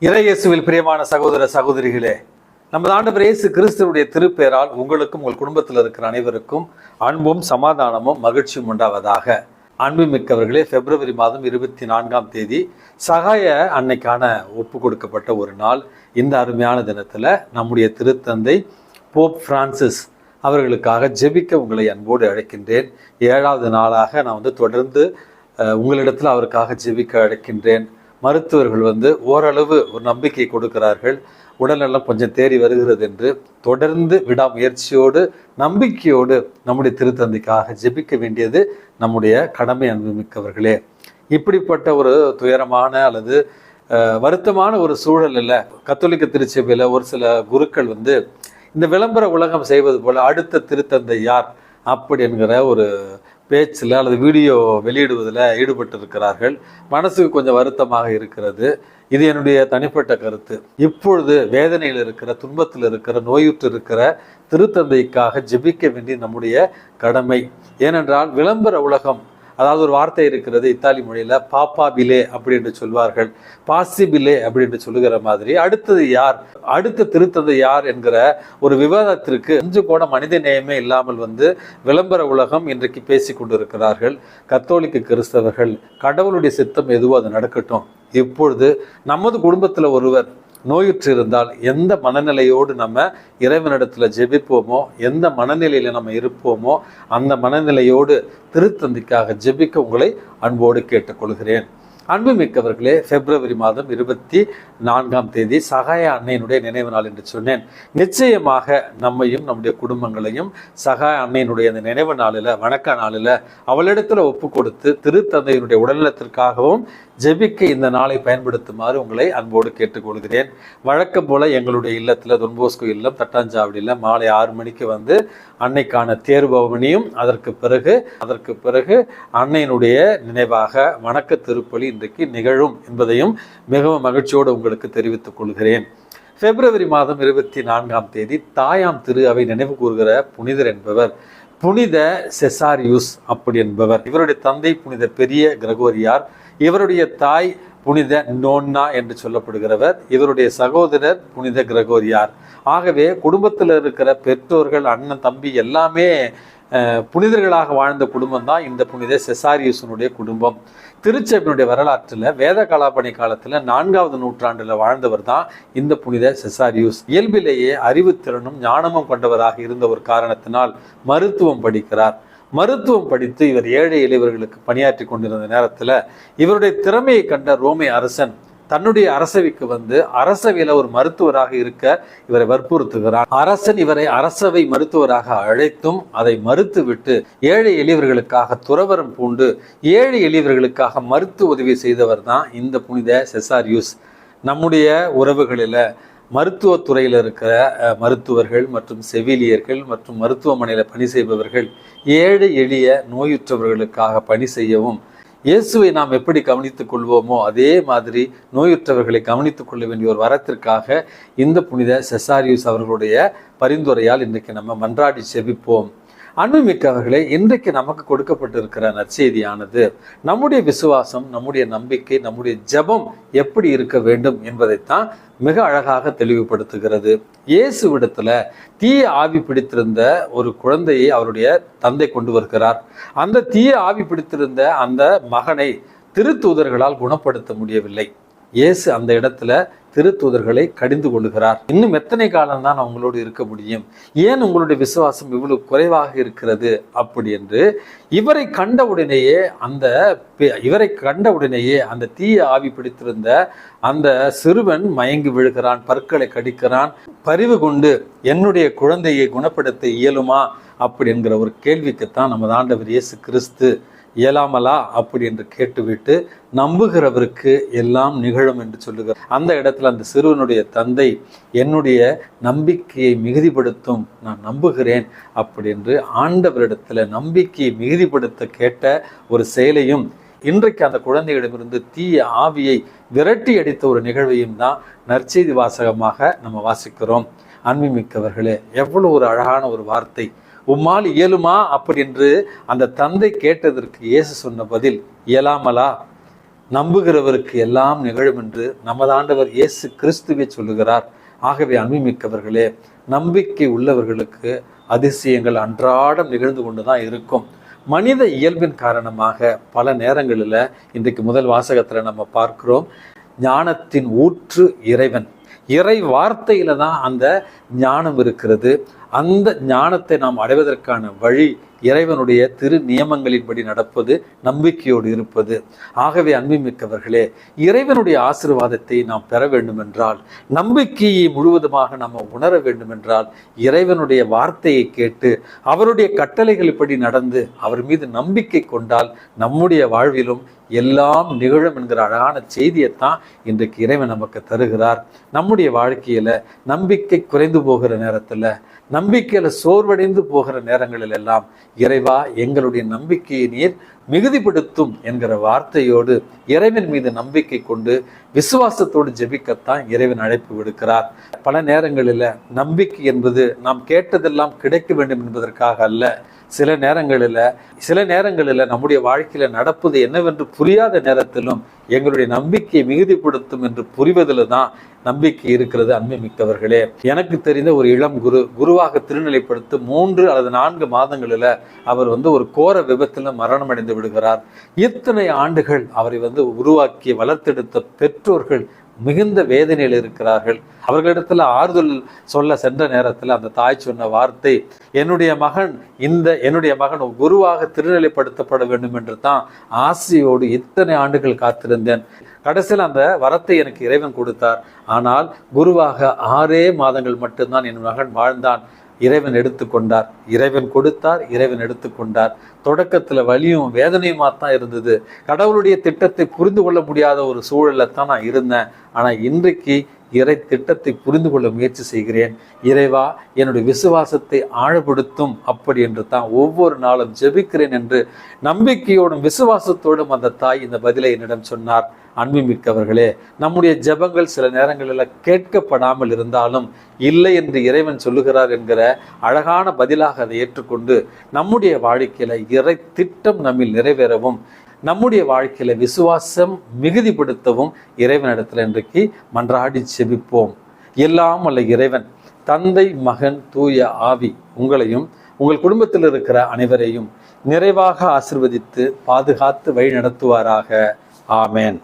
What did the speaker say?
இறையேசுவில் பிரியமான சகோதர சகோதரிகளே, நமது ஆண்டவர் இயேசு கிறிஸ்துவுடைய திருப்பெயரால் உங்களுக்கும் உங்கள் குடும்பத்தில் இருக்கிற அனைவருக்கும் அன்பும் சமாதானமும் மகிழ்ச்சியும் உண்டாவதாக. அன்புமிக்கவர்களே, பிப்ரவரி மாதம் 24 சகாய அன்னைக்கான ஒப்பு கொடுக்கப்பட்ட ஒரு நாள். இந்த அருமையான தினத்தில் நம்முடைய திருத்தந்தை போப் பிரான்சிஸ் அவர்களுக்காக ஜெபிக்க உங்களை அன்போடு அழைக்கின்றேன். 7வது நாளாக நான் தொடர்ந்து உங்களிடத்தில் அவருக்காக ஜெபிக்க அழைக்கின்றேன். மருத்துவர்கள் ஓரளவு ஒரு நம்பிக்கை கொடுக்கிறார்கள். உடல்நலம் கொஞ்சம் தேறி வருகிறது என்று தொடர்ந்து விடாமுயற்சியோடு நம்பிக்கையோடு நம்முடைய திருத்தந்தைக்காக ஜெபிக்க வேண்டியது நம்முடைய கடமை. அன்புமிக்கவர்களே, இப்படிப்பட்ட ஒரு துயரமான அல்லது வருத்தமான ஒரு சூழலில் கத்தோலிக்க திருச்சபையில் ஒரு சில குருக்கள் இந்த விளம்பர உலகம் செய்வது போல அடுத்த திருத்தந்தை யார் அப்படி என்கிற ஒரு பேச்சில் அல்லது வீடியோ வெளியிடுவதில் ஈடுபட்டு இருக்கிறார்கள். மனசுக்கு கொஞ்சம் வருத்தமாக இருக்கிறது. இது என்னுடைய தனிப்பட்ட கருத்து. இப்பொழுது வேதனையில் இருக்கிற, துன்பத்தில் இருக்கிற, நோயுற்று இருக்கிற திருத்தந்தைக்காக ஜெபிக்க வேண்டிய நம்முடைய கடமை. ஏனென்றால் விளம்பர உலகம், அதாவது ஒரு வார்த்தை இருக்கிறது இத்தாலி மொழியில், பாப்பா பிலே அப்படி என்று சொல்வார்கள், பாசி பிலே அப்படி என்று சொல்லுகிற மாதிரி அடுத்தது யார், அடுத்த திருத்தந்தை யார் என்கிற ஒரு விவாதத்திற்கு கொஞ்சம் கூட மனித நேயமே இல்லாமல் விளம்பர உலகம் இன்றைக்கு பேசி கொண்டிருக்கிறார்கள். கத்தோலிக்க கிறிஸ்தவர்கள் கடவுளுடைய சித்தம் எதுவோ அது நடக்கட்டும். இப்பொழுது நமது குடும்பத்தில் ஒருவர் நோயுற்று இருந்தால் எந்த மனநிலையோடு நம்ம இறைவனிடத்தில் ஜெபிப்போமோ, எந்த மனநிலையில் நம்ம இருப்போமோ அந்த மனநிலையோடு திருத்தந்தைக்காக ஜெபிக்க உங்களை அன்போடு கேட்டுக்கொள்கிறேன். அன்புமிக்கவர்களே, பிப்ரவரி மாதம் 24 சகாய அன்னையினுடைய நினைவு நாள் என்று சொன்னேன். நிச்சயமாக நம்மையும் நம்முடைய குடும்பங்களையும் சகாய அன்னையினுடைய அந்த நினைவு நாளில், வணக்க நாளில் அவளிடத்தில் ஒப்பு கொடுத்து திருத்தந்தையினுடைய உடல்நலத்திற்காகவும் ஜெபிக்க இந்த நாளை பயன்படுத்துமாறு உங்களை அன்போடு கேட்டுக்கொள்கிறேன். வழக்கம் போல எங்களுடைய இல்லத்தில், தொன்போஸ்கோ இல்லம் தட்டாஞ்சாவடியில் மாலை 6 மணிக்கு அன்னைக்கான தேர்பவனியும் அதற்கு பிறகு அன்னையினுடைய நினைவாக வணக்க திருப்பலி இன்றைக்கு நிகழும் என்பதையும் மிகவும் மகிழ்ச்சியோடு உங்களுக்கு தெரிவித்துக் கொள்கிறேன். பிப்ரவரி மாதம் 24 தாயாம் திரு அவை நினைவு கூறுகிற புனிதர் என்பவர் புனித செசாரியூஸ் அப்படி என்பவர். இவருடைய தந்தை புனித பெரிய கிரகோரியார், இவருடைய தாய் புனித நோன்னா என்று சொல்லப்படுகிறவர், இவருடைய சகோதரர் புனித கிரகோரியார். ஆகவே குடும்பத்தில் இருக்கிற பெற்றோர்கள், அண்ணன், தம்பி எல்லாமே புனிதர்களாக வாழ்ந்த குடும்பம் தான் இந்த புனித செசாரியூஸனுடைய குடும்பம். திருச்சபையினுடைய வரலாற்றில் வேத கலாபணி காலத்தில் 4வது நூற்றாண்டில் வாழ்ந்தவர் தான் இந்த புனித செசாரியூஸ். இயல்பிலேயே அறிவுத்திறனும் ஞானமும் கொண்டவராக இருந்த ஒரு காரணத்தினால் மருத்துவம் படிக்கிறார். மருத்துவம் படித்து இவர் ஏழை எளியவர்களுக்கு பணியாற்றி கொண்டிருந்த நேரத்தில் இவருடைய திறமையை கண்ட ரோமை அரசன் தன்னுடைய அரசவைக்கு அரசவையில் ஒரு மருத்துவராக இருக்க இவரை வற்புறுத்துகிறார். அரசன் இவரை அரசவை மருத்துவராக அழைத்தும் அதை மறுத்துவிட்டு ஏழை எளியவர்களுக்காக துறவரம் பூண்டு ஏழை எளியவர்களுக்காக மருத்துவ உதவி செய்தவர் தான் இந்த புனித செசாரியூஸ். நம்முடைய உறவுகளில் மருத்துவத்துறையில் இருக்கிற மருத்துவர்கள் மற்றும் செவிலியர்கள் மற்றும் மருத்துவமனையில் பணி செய்பவர்கள் ஏழை எளிய நோயுற்றவர்களுக்காக பணி செய்யவும், இயேசுவை நாம் எப்படி கவனித்துக் கொள்வோமோ அதே மாதிரி நோயுற்றவர்களை கவனித்துக் கொள்ள வேண்டிய ஒரு வரத்திற்காக இந்த புனித செசாரியூஸ் அவர்களுடைய பரிந்துரையால் இன்றைக்கு நம்ம மன்றாடி செபிப்போம். அன்புமிக்கவர்களே, இன்றைக்கு நமக்கு கொடுக்கப்பட்டிருக்கிற நற்செய்தியானது நம்முடைய விசுவாசம், நம்முடைய நம்பிக்கை, நம்முடைய ஜெபம் எப்படி இருக்க வேண்டும் என்பதைத்தான் மிக அழகாக தெளிவுபடுத்துகிறது. இயேசுவிடத்துல தீய ஆவி பிடித்திருந்த ஒரு குழந்தையை அவருடைய தந்தை கொண்டு வருகிறார். அந்த தீய ஆவி பிடித்திருந்த அந்த மகனை திருத்தூதர்களால் குணப்படுத்த முடியவில்லை. இயேசு அந்த இடத்துல திருத்தூதர்களை கடிந்து கொள்கிறார். இன்னும் எத்தனை காலம் தான் அவங்களோடு இருக்க முடியும்? ஏன் உங்களுடைய விசுவாசம் இவ்வளவு குறைவாக இருக்கிறது அப்படி என்று இவரை கண்டவுடனேயே அந்த தீய ஆவி பிடித்திருந்த அந்த சிறுவன் மயங்கி விழுகிறான், பற்களை கடிக்கிறான். பரிவு கொண்டு என்னுடைய குழந்தையை குணப்படுத்த இயலுமா அப்படி என்கிற ஒரு கேள்விக்குத்தான் நமது ஆண்டவர் இயேசு கிறிஸ்து இயலாமலா அப்படி என்று கேட்டுவிட்டு நம்புகிறவருக்கு எல்லாம் நிகழும் என்று சொல்லுகிறார். அந்த இடத்துல அந்த சிறுவனுடைய தந்தை என்னுடைய நம்பிக்கையை மிகுதிப்படுத்தும், நான் நம்புகிறேன் அப்படி என்று ஆண்டவரிடத்துல நம்பிக்கையை மிகுதிப்படுத்த கேட்ட ஒரு செயலையும், இன்றைக்கு அந்த குழந்தையிடமிருந்து தீய ஆவியை விரட்டி அடித்த ஒரு நிகழ்வையும் தான் நற்செய்தி வாசகமாக நம்ம வாசிக்கிறோம். அன்புமிக்கவர்களே, எவ்வளவு ஒரு அழகான ஒரு வார்த்தை! உம்மால் இயலுமா அப்படி என்று அந்த தந்தை கேட்டதற்கு இயேசு சொன்ன பதில், இயலாமலா? நம்புகிறவருக்கு எல்லாம் நிகழும் என்று நமது ஆண்டவர் இயேசு கிறிஸ்துவே சொல்லுகிறார். ஆகவே அன்புமிக்கவர்களே, நம்பிக்கை உள்ளவர்களுக்கு அதிசயங்கள் அன்றாடம் நிகழ்ந்து கொண்டுதான் இருக்கும். மனித இயல்பின் காரணமாக பல நேரங்களில் இன்றைக்கு முதல் வாசகத்தில் நம்ம பார்க்கிறோம், ஞானத்தின் ஊற்று இறைவன். இறை வார்த்தையில தான் அந்த ஞானம் இருக்கிறது. அந்த ஞானத்தை நாம் அடைவதற்கான வழி இறைவனுடைய திரு நியமங்களின்படி நடப்பது, நம்பிக்கையோடு இருப்பது. ஆகவே அன்புமிக்கவர்களே, இறைவனுடைய ஆசீர்வாதத்தை நாம் பெற வேண்டும் என்றால், நம்பிக்கையை முழுவதுமாக நம்ம உணர வேண்டும் என்றால், இறைவனுடைய வார்த்தையை கேட்டு அவருடைய கட்டளைகளின்படி நடந்து அவர் மீது நம்பிக்கை கொண்டால் நம்முடைய வாழ்விலும் எல்லாம் நிகழும் என்கிற அழகான செய்தியைத்தான் இன்றைக்கு இறைவன் நமக்கு தருகிறார். நம்முடைய வாழ்க்கையில நம்பிக்கை குறைந்து போகிற நேரத்துல, நம்பிக்கையில சோர்வடைந்து போகிற நேரங்களில் எல்லாம், இறைவா எங்களுடைய நம்பிக்கையை நீர் மிகுதிப்படுத்தும் என்கிற வார்த்தையோடு இறைவன் மீது நம்பிக்கை கொண்டு விசுவாசத்தோடு ஜெபிக்கத்தான் இறைவன் அழைப்பு விடுக்கிறார். பல நேரங்களில் நம்பிக்கை என்பது நாம் கேட்டதெல்லாம் கிடைக்க வேண்டும் என்பதற்காக அல்ல. சில நேரங்களில் நம்முடைய வாழ்க்கையில நடப்பது என்னவென்று புரியாத நேரத்திலும் எங்களுடைய நம்பிக்கையை மிகுதிப்படுத்தும் என்று புரிவதில் தான் நம்பிக்கை இருக்கிறது. அன்புமிக்கவர்களே, எனக்கு தெரிந்த ஒரு இளம் குருவாக திருநிலைப்படுத்தி 3 அல்லது 4 மாதங்களில் அவர் ஒரு கோர விபத்தில் மரணம் அடைந்து விடுகிறார். இத்தனை ஆண்டுகள் அவரை உருவாக்கி வளர்த்தெடுத்த பெற்றோர்கள் மிகுந்த வேதனையில் இருக்கிறார்கள். அவர்களிடத்துல ஆறுதல் சொல்ல சென்ற நேரத்தில் அந்த தாய் சொன்ன வார்த்தை, என்னுடைய மகன் குருவாக திருநிலைப்படுத்தப்பட வேண்டும் என்று தான் ஆசையோடு இத்தனை ஆண்டுகள் காத்திருந்தேன். கடைசியில் அந்த வரத்தை எனக்கு இறைவன் கொடுத்தார். ஆனால் குருவாக 6 மாதங்கள் மட்டும்தான் என் மகன் வாழ்ந்தான். இறைவன் எடுத்துக்கொண்டார், இறைவன் கொடுத்தார், இறைவன் எடுத்துக்கொண்டார். தொடக்கத்தில் வலியும் வேதனையுமா தான் இருந்தது. கடவுளுடைய திட்டத்தை புரிந்து கொள்ள முடியாத ஒரு சூழல்ல தான் நான் இருந்தேன். ஆனால் இன்றைக்கு இறை திட்டத்தை புரிந்து கொள்ள முயற்சி செய்கிறேன். இறைவா என்னுடைய விசுவாசத்தை ஆழப்படுத்தும், அப்படி என்று தான் ஒவ்வொரு நாளும் ஜெபிக்கிறேன் என்று நம்பிக்கையோடும் விசுவாசத்தோடும் அந்த தாய் இந்த பதிலை என்னிடம் சொன்னார். அன்புமிக்கவர்களே, நம்முடைய ஜெபங்கள் சில நேரங்களில் கேட்கப்படாமல் இருந்தாலும் இல்லை என்று இறைவன் சொல்லுகிறார் என்கிற அழகான பதிலாக அதை ஏற்றுக்கொண்டு நம்முடைய வாழ்க்கையில இறை திட்டம் நம்மில் நிறைவேறவும், நம்முடைய வாழ்க்கையில விசுவாசம் மிகுதிப்படுத்தவும் இறைவனிடத்தில் இன்றைக்கு மன்றாடி செபிப்போம். எல்லாம் அல்ல இறைவன், தந்தை, மகன், தூய ஆவி உங்களையும் உங்கள் குடும்பத்தில் இருக்கிற அனைவரையும் நிறைவாக ஆசீர்வதித்து பாதுகாத்து வழி நடத்துவாராக. ஆமேன்.